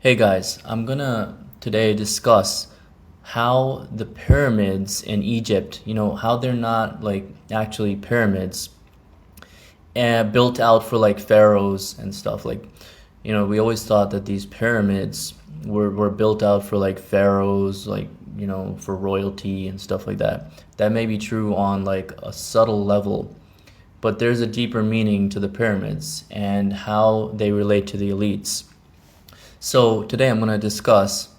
Hey guys, I'm gonna today discuss how the pyramids in Egypt, how they're not like actually pyramids and built out for like pharaohs and stuff. We always thought that these pyramids were built out for like pharaohs, for royalty and stuff like that. That may be true on like a subtle level, but there's a deeper meaning to the pyramids and how they relate to the elites. So today I'm going to discuss,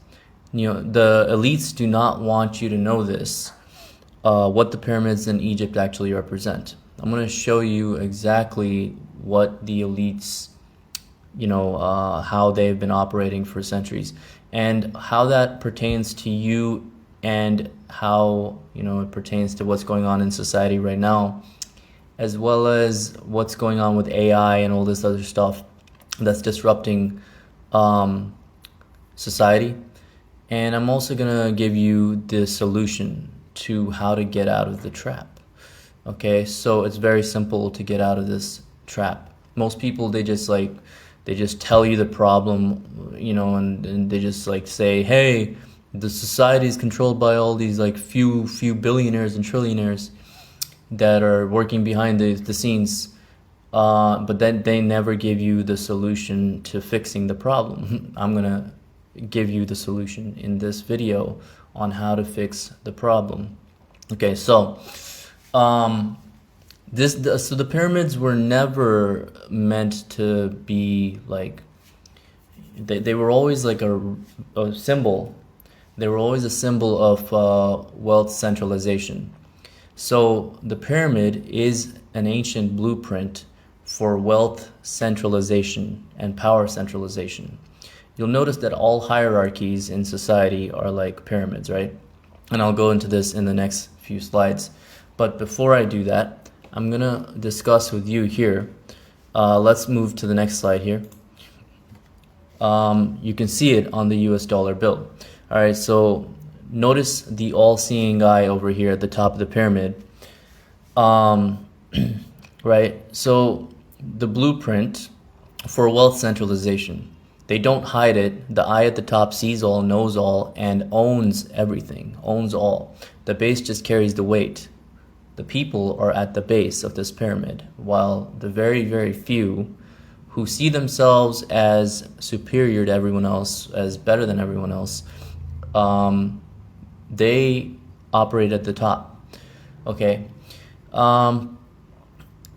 the elites do not want you to know this, what the pyramids in Egypt actually represent. I'm going to show you exactly what the elites, how they've been operating for centuries and how that pertains to you and how, it pertains to what's going on in society right now, as well as what's going on with AI and all this other stuff that's disrupting society. And I'm also gonna give you the solution to how to get out of the trap. Okay, so it's very simple to get out of this trap. Most people, they just tell you the problem, and they just like say, hey, the society is controlled by all these like few billionaires and trillionaires that are working behind the scenes. But then they never give you the solution to fixing the problem. I'm gonna give you the solution in this video on how to fix the problem. Okay, so the pyramids were never meant to be like they were always like a symbol. They were always a symbol of wealth centralization. So the pyramid is an ancient blueprint for wealth centralization and power centralization. You'll notice that all hierarchies in society are like pyramids, right? And I'll go into this in the next few slides. But before I do that, I'm gonna discuss with you here. Let's move to the next slide here. You can see it on the US dollar bill. All right, so notice the all-seeing eye over here at the top of the pyramid. Right, so the blueprint for wealth centralization. They don't hide it. The eye at the top sees all, knows all, and owns everything, owns all. The base just carries the weight. The people are at the base of this pyramid, while the very, very few who see themselves as superior to everyone else, as better than everyone else, they operate at the top. Okay?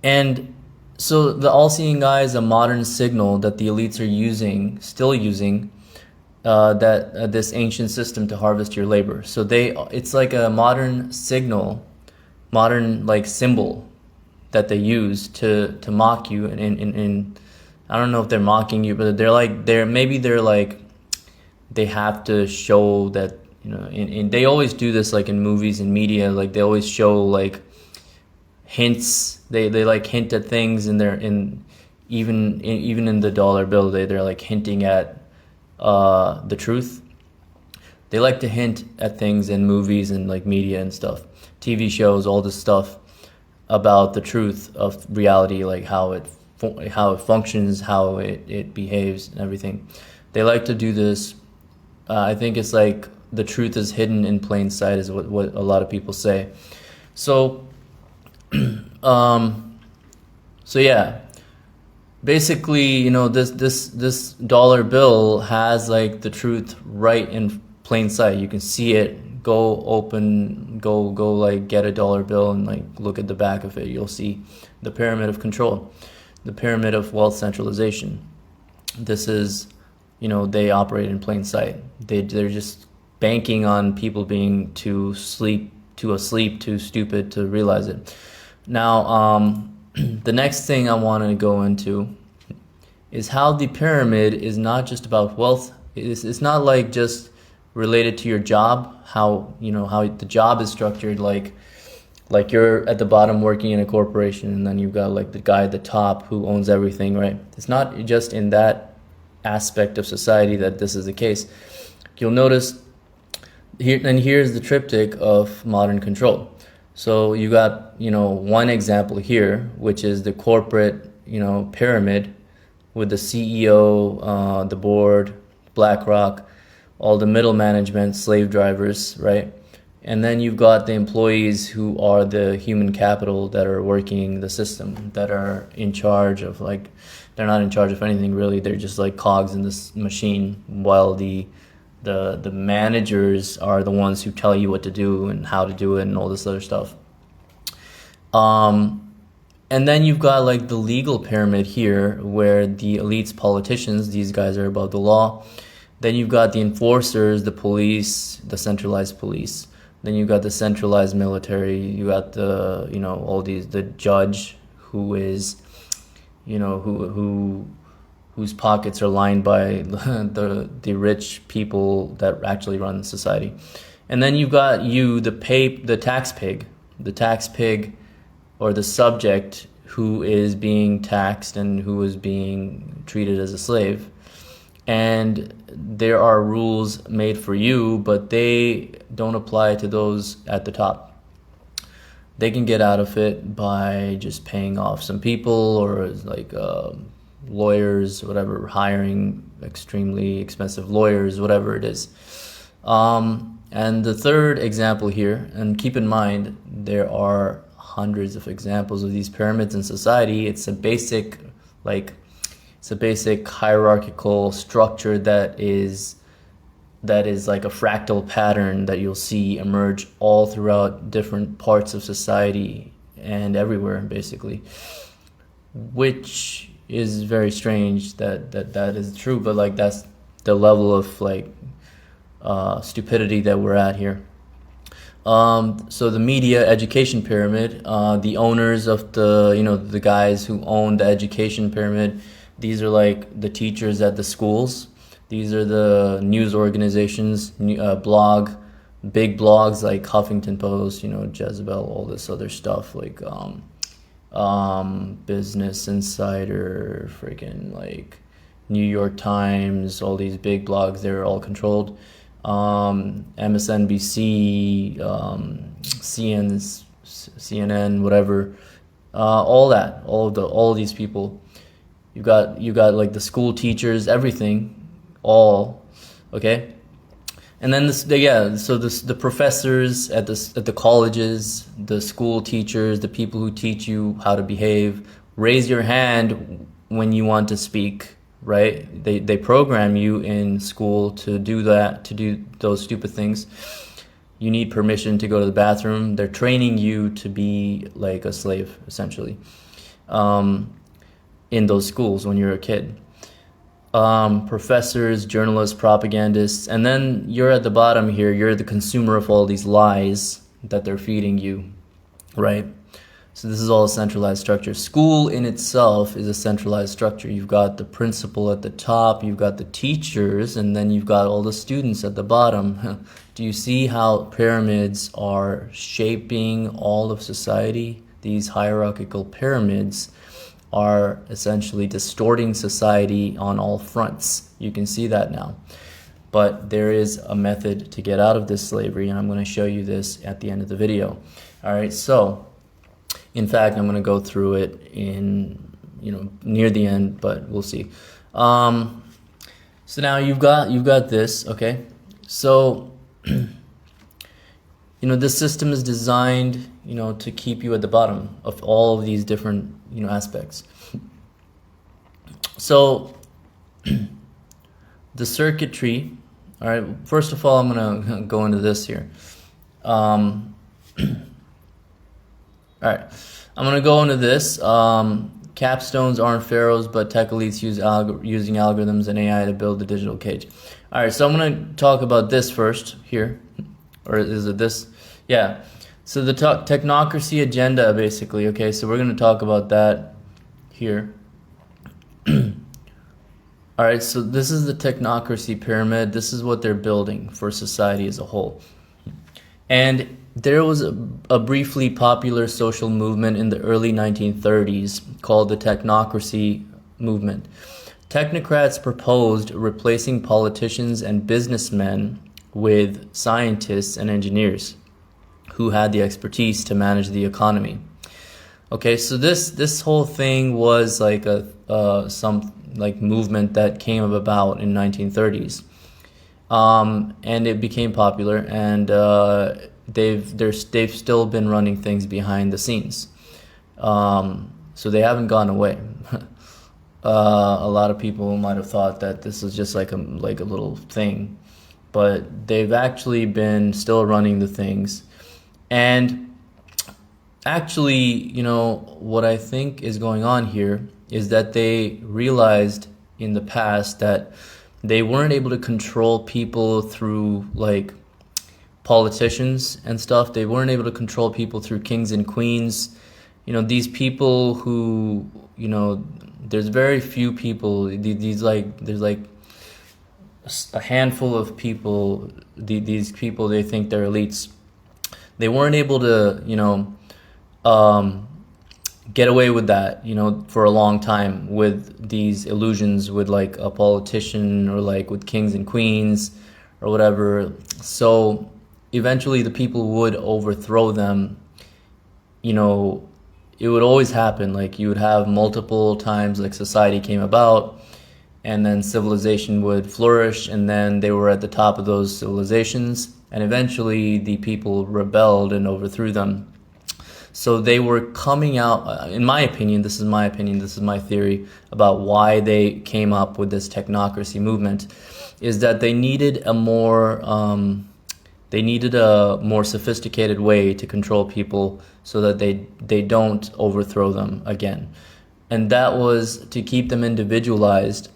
And so the all-seeing eye is a modern signal that the elites are still using, this ancient system to harvest your labor. So it's like a modern signal, modern like symbol that they use to mock you. And I don't know if they're mocking you, but they have to show that, and they always do this like in movies and media, like they always show like hints. They like hint at things even in the dollar bill. They're like hinting at the truth. They like to hint at things in movies and like media and stuff, TV shows, all this stuff about the truth of reality, like how it functions, how it behaves and everything. They like to do this. I think it's like the truth is hidden in plain sight is what a lot of people say. So so yeah, basically, this dollar bill has like the truth right in plain sight. You can see it. Go like get a dollar bill and like look at the back of it. You'll see the pyramid of control, the pyramid of wealth centralization. This is, they operate in plain sight. They're just banking on people being too asleep, too stupid to realize it. Now, the next thing I want to go into is how the pyramid is not just about wealth. It's not like just related to your job, how the job is structured, like you're at the bottom working in a corporation and then you've got like the guy at the top who owns everything, right? It's not just in that aspect of society that this is the case. You'll notice here, and here's the triptych of modern control. So you got, one example here, which is the corporate, pyramid with the CEO, the board, BlackRock, all the middle management, slave drivers, right? And then you've got the employees who are the human capital that are working the system, that are in charge of, like, they're not in charge of anything really. They're just like cogs in this machine, while the managers are the ones who tell you what to do and how to do it and all this other stuff. And then you've got like the legal pyramid here, where the elites, politicians, these guys are above the law. Then you've got the enforcers, the police, the centralized police. Then you've got the centralized military. You got the, you know, all these, the judge who is, you know, whose pockets are lined by the rich people that actually run society. And then you've got you, the tax pig, or the subject who is being taxed and who is being treated as a slave. And there are rules made for you, but they don't apply to those at the top. They can get out of it by just paying off some people, or like lawyers, whatever, hiring extremely expensive lawyers, whatever it is. And the third example here, and keep in mind, there are hundreds of examples of these pyramids in society. It's a basic hierarchical structure that is like a fractal pattern that you'll see emerge all throughout different parts of society and everywhere, basically, which is very strange that is true, but like that's the level of like stupidity that we're at here. So the media education pyramid, the owners of the guys who own the education pyramid, these are like the teachers at the schools. These are the news organizations, big blogs like Huffington Post, Jezebel, all this other stuff like Business Insider, freaking like New York Times, all these big blogs, they're all controlled. MSNBC, CNN, whatever, all these people. You got like the school teachers, everything, all, okay. And then the professors at the colleges, the school teachers, the people who teach you how to behave. Raise your hand when you want to speak. Right? They program you in school to do that, to do those stupid things. You need permission to go to the bathroom. They're training you to be like a slave, essentially, in those schools when you're a kid. Professors, journalists, propagandists, and then you're at the bottom here. You're the consumer of all these lies that they're feeding you, right? So this is all a centralized structure. School in itself is a centralized structure. You've got the principal at the top, you've got the teachers, and then you've got all the students at the bottom. Do you see how pyramids are shaping all of society? These hierarchical pyramids are essentially distorting society on all fronts. You can see that now. But there is a method to get out of this slavery, and I'm going to show you this at the end of the video. All right, so in fact, I'm going to go through it in, near the end, but we'll see. So now you've got this, okay? So, this system is designed, to keep you at the bottom of all of these different, aspects. So, the circuitry, all right, first of all, I'm going to go into this here. All right, I'm going to go into this. Capstones aren't pharaohs, but tech elites using algorithms and AI to build the digital cage. All right, so I'm going to talk about this first here. Or is it this? Yeah. So the technocracy agenda, basically. Okay, so we're going to talk about that here. All right, so this is the technocracy pyramid. This is what they're building for society as a whole. And there was a briefly popular social movement in the early 1930s called the technocracy movement. Technocrats proposed replacing politicians and businessmen with scientists and engineers who had the expertise to manage the economy. Okay, so this whole thing was like some movement that came about in 1930s. and it became popular, and they've still been running things behind the scenes. So they haven't gone away. A lot of people might have thought that this is just like a little thing, but they've actually been still running the things. And actually, what I think is going on here is that they realized in the past that they weren't able to control people through like politicians and stuff. They weren't able to control people through kings and queens. These people who, there's very few people, there's like a handful of people, these people, they think they're elites. They weren't able to, get away with that, for a long time with these illusions with like a politician or like with kings and queens or whatever. So eventually the people would overthrow them. It would always happen. Like you would have multiple times like society came about, and then civilization would flourish, and then they were at the top of those civilizations, and eventually the people rebelled and overthrew them. So they were coming out, in my opinion, this is my theory about why they came up with this technocracy movement, is that they needed a more sophisticated way to control people so that they don't overthrow them again. And that was to keep them individualized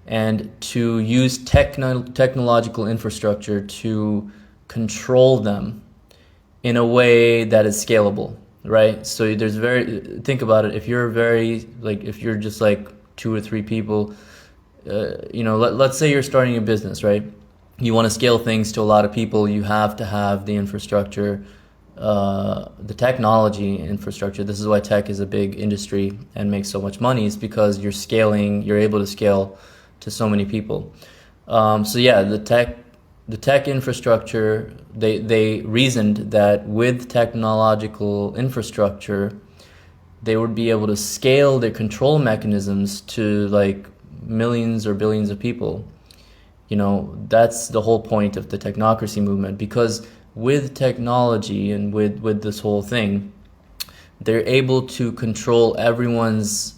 and to use technological infrastructure to control them in a way that is scalable, right? So think about it. If you're just like 2 or 3 people, let's say you're starting a business, right? You want to scale things to a lot of people, you have to have the infrastructure, the technology infrastructure. This is why tech is a big industry and makes so much money, is because you're able to scale to so many people. So yeah, the tech infrastructure, they reasoned that with technological infrastructure, they would be able to scale their control mechanisms to like millions or billions of people. That's the whole point of the technocracy movement, because with technology and with this whole thing, they're able to control everyone's,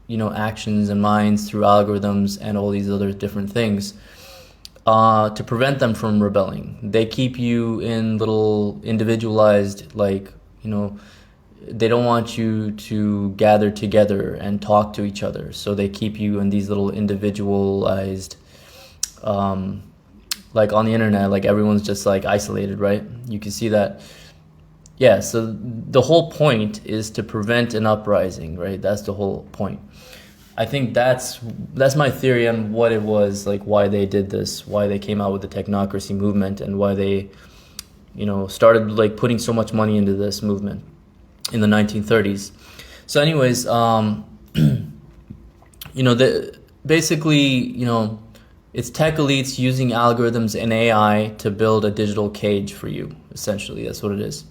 actions and minds through algorithms and all these other different things, to prevent them from rebelling. They keep you in little individualized, they don't want you to gather together and talk to each other. So they keep you in these little individualized, like on the internet, like everyone's just like isolated, right? You can see that. Yeah, so the whole point is to prevent an uprising, right? That's the whole point. I think that's my theory on what it was, like why they did this, why they came out with the technocracy movement, and why they, started like putting so much money into this movement in the 1930s. So anyways, basically, it's tech elites using algorithms and AI to build a digital cage for you. Essentially, that's what it is.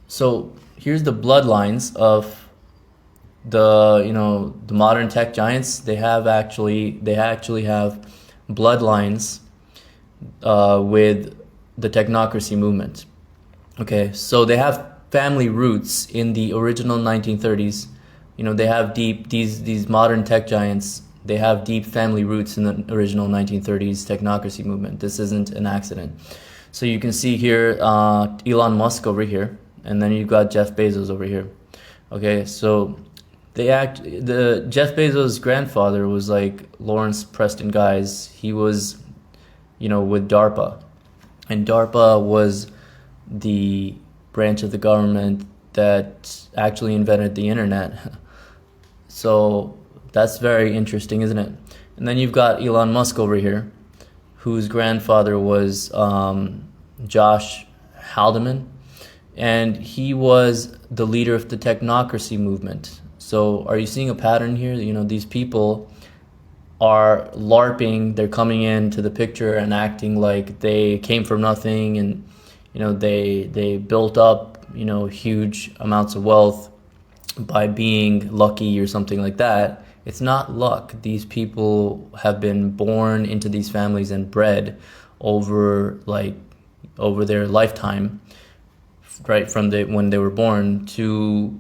So here's the bloodlines of the modern tech giants. They actually have bloodlines with the technocracy movement. Okay, so they have family roots in the original 1930s. They have these modern tech giants. They have deep family roots in the original 1930s technocracy movement. This isn't an accident. So you can see here Elon Musk over here, and then you've got Jeff Bezos over here. Okay, so the Jeff Bezos' grandfather was like Lawrence Preston Guys. He was, with DARPA, and DARPA was the branch of the government that actually invented the internet. So that's very interesting, isn't it? And then you've got Elon Musk over here, whose grandfather was Josh Haldeman, and he was the leader of the technocracy movement. So are you seeing a pattern here? These people are LARPing. They're coming into the picture and acting like they came from nothing, and they built up huge amounts of wealth by being lucky or something like that, It's not luck. These people have been born into these families and bred over over their lifetime, right from when they were born, to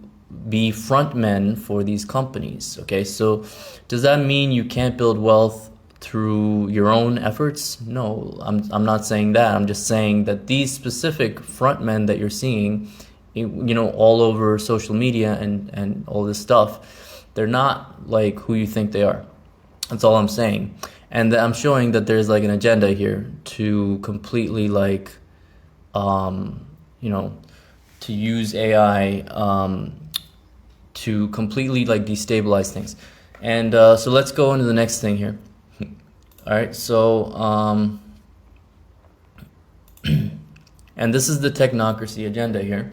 be front men for these companies. Okay, so does that mean you can't build wealth through your own efforts? No, I'm not saying that. I'm just saying that these specific front men that you're seeing, all over social media and all this stuff, they're not like who you think they are. That's all I'm saying. And I'm showing that there's like an agenda here to completely to use AI to completely destabilize things. And so let's go into the next thing here. All right, so and this is the technocracy agenda here.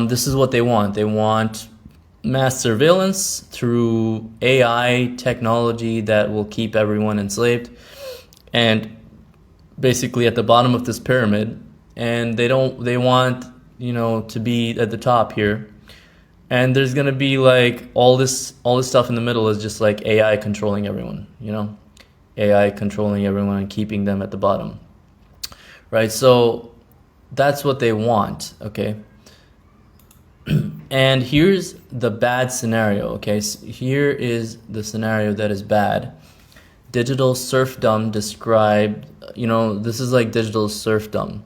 This is what they want. They want mass surveillance through AI technology that will keep everyone enslaved, and basically at the bottom of this pyramid. And they want to be at the top here. And there's gonna be all this stuff in the middle is just AI controlling everyone, AI controlling everyone and keeping them at the bottom, right? So that's what they want, okay? And here's the bad scenario, okay? So here is the scenario that is bad. Digital serfdom described, this is like digital serfdom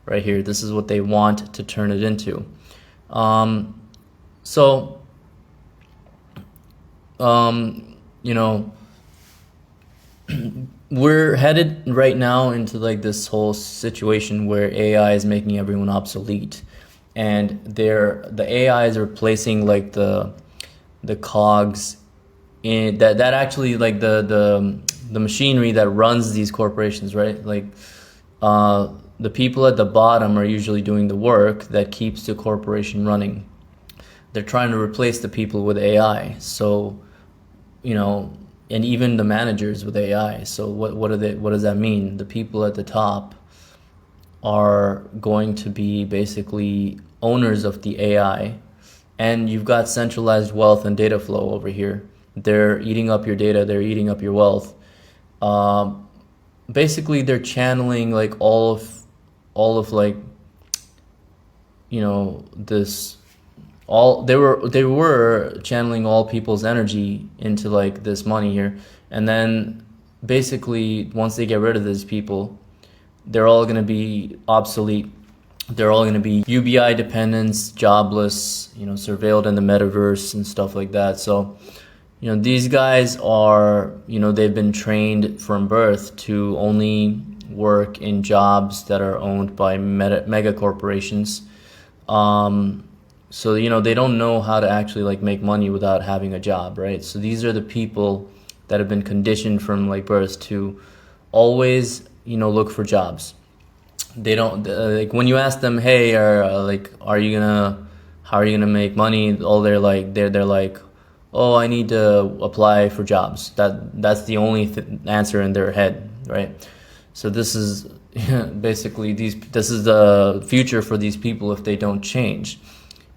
right here. This is what they want to turn it into. We're headed right now into this whole situation where AI is making everyone obsolete, and the AI is replacing the cogs in that actually the machinery that runs these corporations, right? The people at the bottom are usually doing the work that keeps the corporation running. They're trying to replace the people with AI. So, and even the managers with AI. So what does that mean? The people at the top are going to be basically owners of the AI, and you've got centralized wealth and data flow over here. They're eating up your data, they're eating up your wealth. Basically they're channeling all of this, they were channeling all people's energy into this money here. And then basically once they get rid of these people, they're all going to be obsolete. They're all going to be UBI dependents, jobless, surveilled in the metaverse and stuff like that. So these guys are, they've been trained from birth to only work in jobs that are owned by mega corporations. So, they don't know how to actually make money without having a job, right? So these are the people that have been conditioned from birth to always, look for jobs. They don't, when you ask them, hey, how are you gonna make money? All they're like, oh, I need to apply for jobs. That's the only answer in their head, right? So this is basically this is the future for these people if they don't change.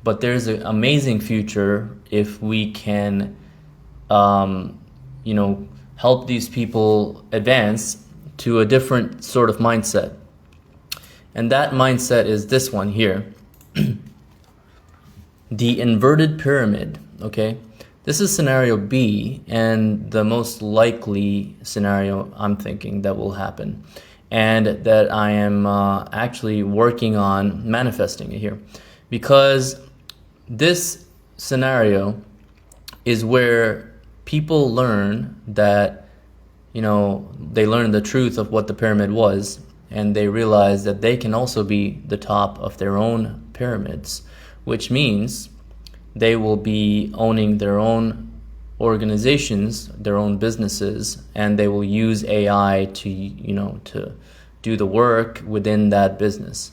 But there's an amazing future if we can, help these people advance to a different sort of mindset. And that mindset is this one here. The inverted pyramid, okay? This is scenario B, and the most likely scenario I'm thinking that will happen, and that I am actually working on manifesting it here. Because this scenario is where people learn that, they learn the truth of what the pyramid was, and they realize that they can also be the top of their own pyramids, which means they will be owning their own organizations, their own businesses, and they will use AI to do the work within that business,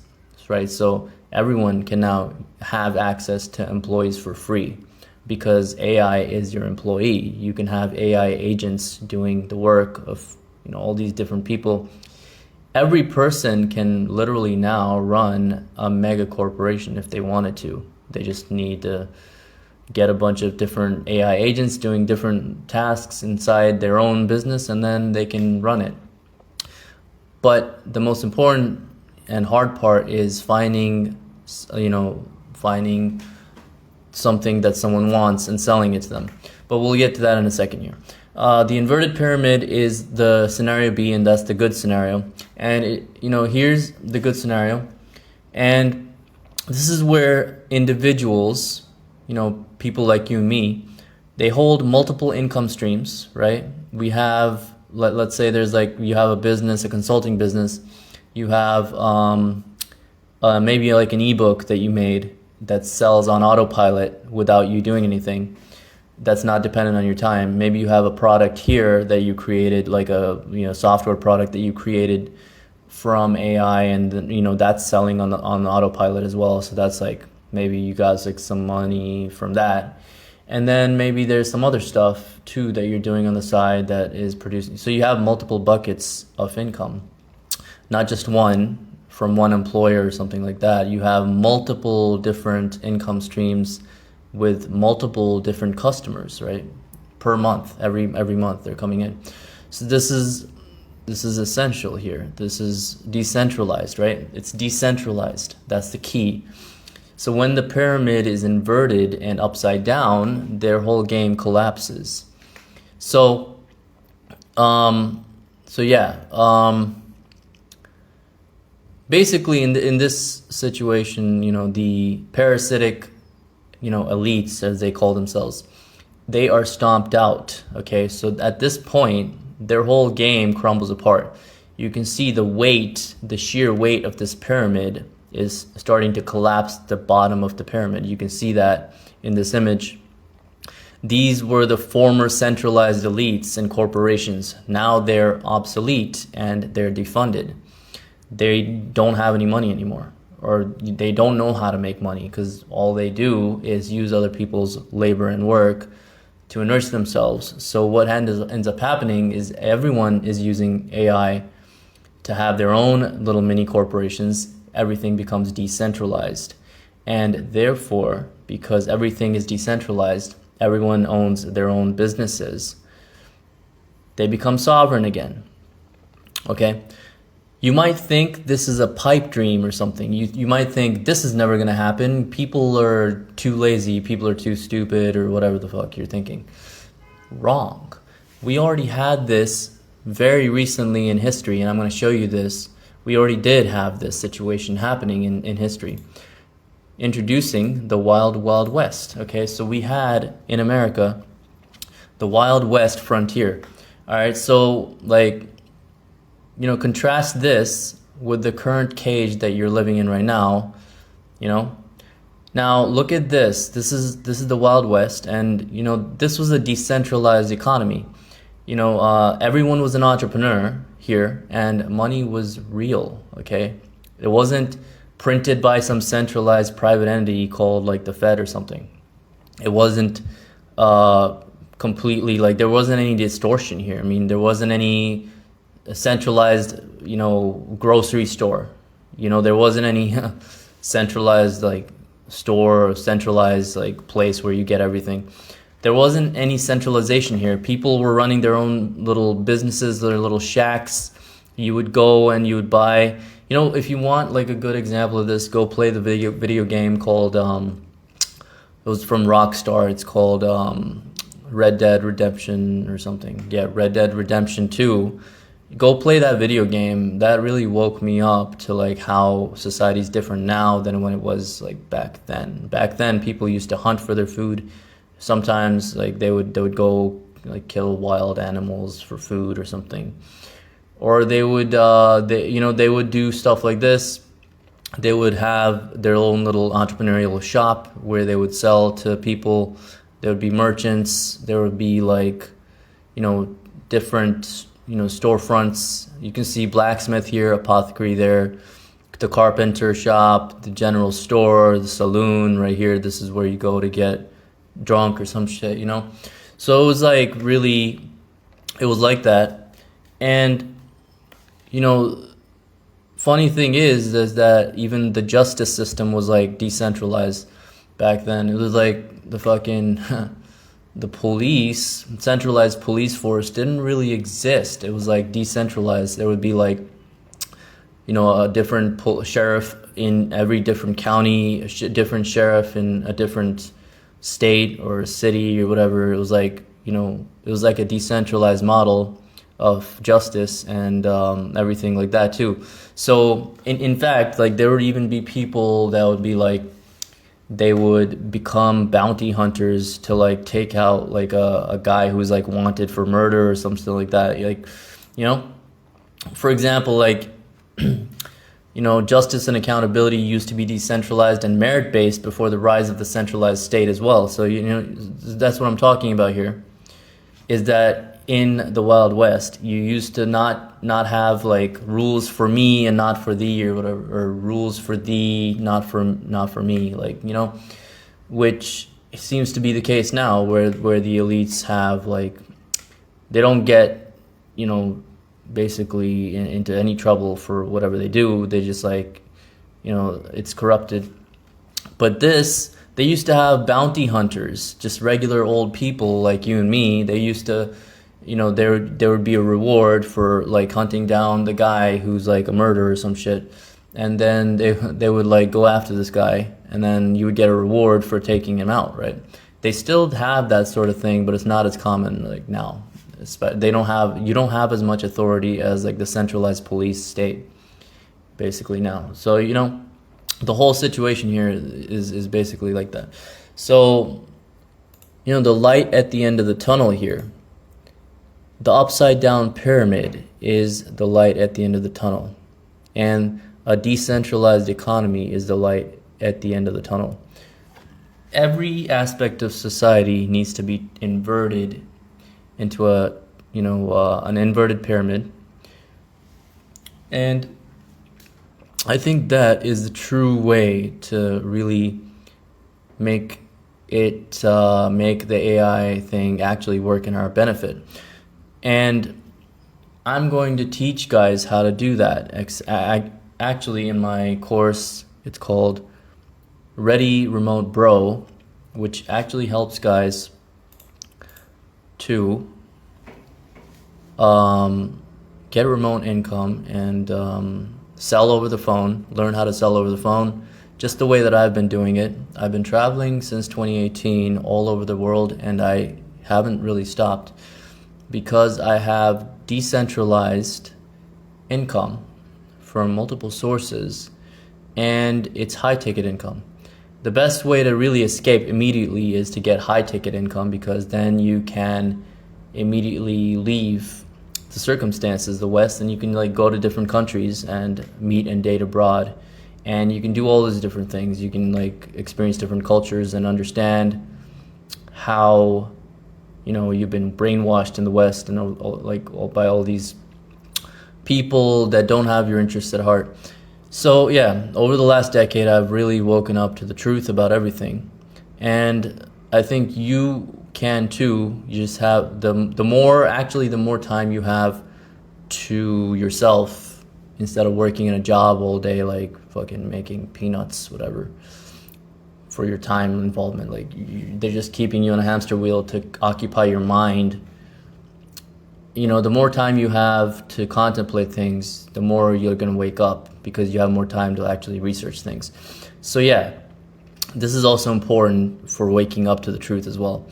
right? So everyone can now have access to employees for free because AI is your employee. You can have AI agents doing the work of all these different people. Every person can literally now run a mega corporation if they wanted to. They just need to get a bunch of different AI agents doing different tasks inside their own business, and then they can run it. But the most important and hard part is finding something that someone wants and selling it to them. But we'll get to that in a second here. The inverted pyramid is the scenario B, and that's the good scenario. And here's the good scenario. And this is where individuals, people like you and me, they hold multiple income streams, right? We have, let's say there's you have a business, a consulting business. You have maybe like an ebook that you made that sells on autopilot without you doing anything. That's not dependent on your time. Maybe you have a product here that you created, like a software product that you created from AI, and that's selling on the autopilot as well. So that's maybe you got some money from that. And then maybe there's some other stuff too that you're doing on the side that is producing. So you have multiple buckets of income, not just one from one employer or something like that. You have multiple different income streams with multiple different customers, right? Per month, every month they're coming in. So this is essential here. This is decentralized, right? It's decentralized. That's the key. So when the pyramid is inverted and upside down, their whole game collapses. Basically in this situation, the parasitic, elites, as they call themselves, they are stomped out. Okay, so at this point, their whole game crumbles apart. You can see the sheer weight of this pyramid is starting to collapse the bottom of the pyramid. You can see that in this image. These were the former centralized elites and corporations. Now they're obsolete and they're defunded. They don't have any money anymore, or they don't know how to make money, because all they do is use other people's labor and work to enrich themselves. So what ends up happening is everyone is using AI to have their own little mini corporations. Everything becomes decentralized. And therefore, because everything is decentralized, everyone owns their own businesses. They become sovereign again. Okay? You might think this is a pipe dream or something. You might think this is never going to happen. People are too lazy. People are too stupid, or whatever the fuck you're thinking. Wrong. We already had this very recently in history, and I'm going to show you this. We already did have this situation happening in history. Introducing the Wild Wild West. Okay, so we had in America the Wild West frontier. All right, so contrast this with the current cage that you're living in right now. Now look at this. This is the Wild West, and this was a decentralized economy. Everyone was an entrepreneur here, and money was real. Okay, it wasn't printed by some centralized private entity called the Fed or something. It wasn't completely there wasn't any distortion here. I mean, there wasn't any centralized grocery store. There wasn't any centralized store or centralized place where you get everything. There wasn't any centralization here. People were running their own little businesses, their little shacks. You would go and you would buy, if you want a good example of this, go play the video game called it was from Rockstar. It's called Red Dead Redemption or something. Yeah, Red Dead Redemption 2. Go play that video game. That really woke me up to how society's different now than when it was back then. Back then, people used to hunt for their food. Sometimes they would go kill wild animals for food or something, or they would they would do stuff like this. They would have their own little entrepreneurial shop where they would sell to people. There would be merchants. There would be different storefronts. You can see blacksmith here, apothecary there, the carpenter shop, the general store, the saloon right here. This is where you go to get drunk or some shit, So it was really, it was like that. And funny thing is that even the justice system was decentralized. back then. It was like the fucking the police, centralized police force didn't really exist. It was like decentralized. There would be like, a different sheriff in every different county, different sheriff in a different state or city or whatever. It was like, it was like a decentralized model of justice and everything like that too. So in fact, like there would even be people that would be like, they would become bounty hunters to like take out like a guy who's like wanted for murder or something like that. Like, for example, like, justice and accountability used to be decentralized and merit-based before the rise of the centralized state as well. So, that's what I'm talking about here, is that in the Wild West, you used to not have like rules for me and not for thee or whatever, or rules for thee, not for me, like, which seems to be the case now, where the elites have like, they don't get, basically into any trouble for whatever they do. They just like, it's corrupted. But they used to have bounty hunters, just regular old people like you and me. They used to, there would be a reward for like hunting down the guy who's like a murderer or some shit, and then they would like go after this guy, and then you would get a reward for taking him out, right? They still have that sort of thing, but it's not as common like now. You don't have as much authority as like the centralized police state basically now. So the whole situation here is basically like that. So the light at the end of the tunnel here, the upside down pyramid is the light at the end of the tunnel, and a decentralized economy is the light at the end of the tunnel. Every aspect of society needs to be inverted into an inverted pyramid, and I think that is the true way to really make the AI thing actually work in our benefit. And I'm going to teach guys how to do that. Actually, in my course, it's called Ready Remote Bro, which actually helps guys to get remote income and sell over the phone, learn how to sell over the phone, just the way that I've been doing it. I've been traveling since 2018 all over the world, and I haven't really stopped because I have decentralized income from multiple sources, and it's high ticket income. The best way to really escape immediately is to get high ticket income, because then you can immediately leave the circumstances, the West, and you can like go to different countries and meet and date abroad, and you can do all these different things. You can like experience different cultures and understand how you've been brainwashed in the West and by all these people that don't have your interests at heart. So yeah, over the last decade, I've really woken up to the truth about everything, and I think you can too. You just have the more time you have to yourself, instead of working in a job all day, like fucking making peanuts, whatever, for your time involvement. Like they're just keeping you on a hamster wheel to occupy your mind. The more time you have to contemplate things, the more you're going to wake up, because you have more time to actually research things. So yeah, this is also important for waking up to the truth as well.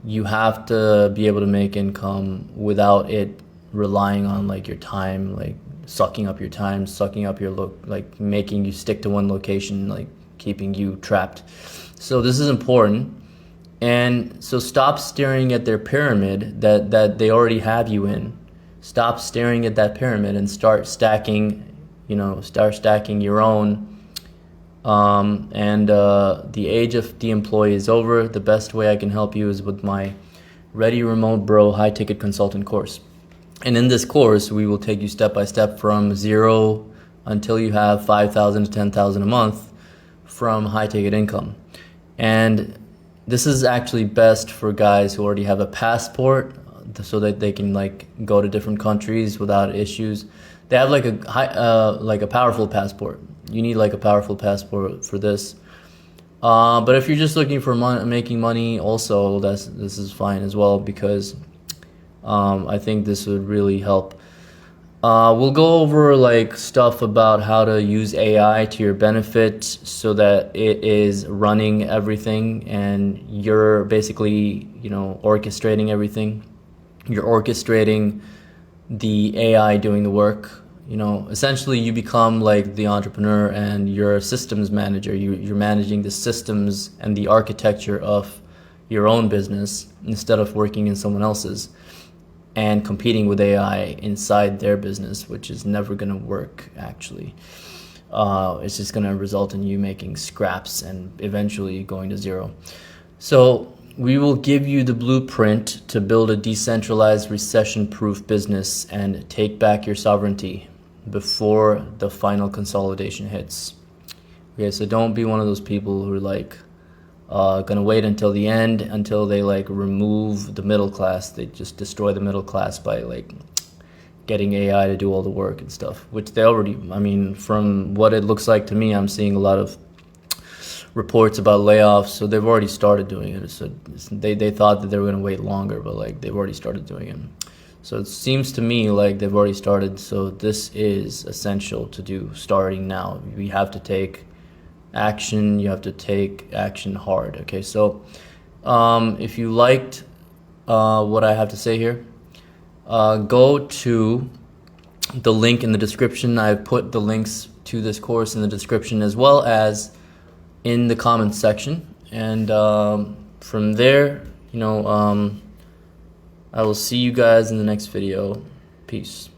You have to be able to make income without it relying on like your time, like sucking up your time, sucking up your like making you stick to one location, like keeping you trapped. So this is important. And so stop staring at their pyramid that they already have you in. Stop staring at that pyramid and start stacking your own. The age of the employee is over. The best way I can help you is with my Ready Remote Bro high ticket consultant course. And in this course, we will take you step by step from zero until you have 5,000 to 10,000 a month from high ticket income. And this is actually best for guys who already have a passport, so that they can like go to different countries without issues. They have like a powerful passport. You need like a powerful passport for this. But if you're just looking for making money, also this is fine as well, because I think this would really help. We'll go over like stuff about how to use AI to your benefit so that it is running everything and you're basically, orchestrating everything. You're orchestrating the AI doing the work. Essentially you become like the entrepreneur and you're a systems manager. You're managing the systems and the architecture of your own business instead of working in someone else's and competing with AI inside their business, which is never going to work actually. It's just going to result in you making scraps and eventually going to zero. So we will give you the blueprint to build a decentralized, recession-proof business and take back your sovereignty before the final consolidation hits. Okay, so don't be one of those people who are like gonna wait until the end, until they like remove the middle class. They just destroy the middle class by like getting AI to do all the work and stuff, which they already, from what it looks like to me, I'm seeing a lot of reports about layoffs, so they've already started doing it. So they thought that they were going to wait longer, but like they've already started doing it. So it seems to me like they've already started. So this is essential to do starting now. We have to take action. You have to take action hard. Okay, so if you liked what I have to say here, go to the link in the description. I've put the links to this course in the description as well as in the comments section, and from there, I will see you guys in the next video. Peace.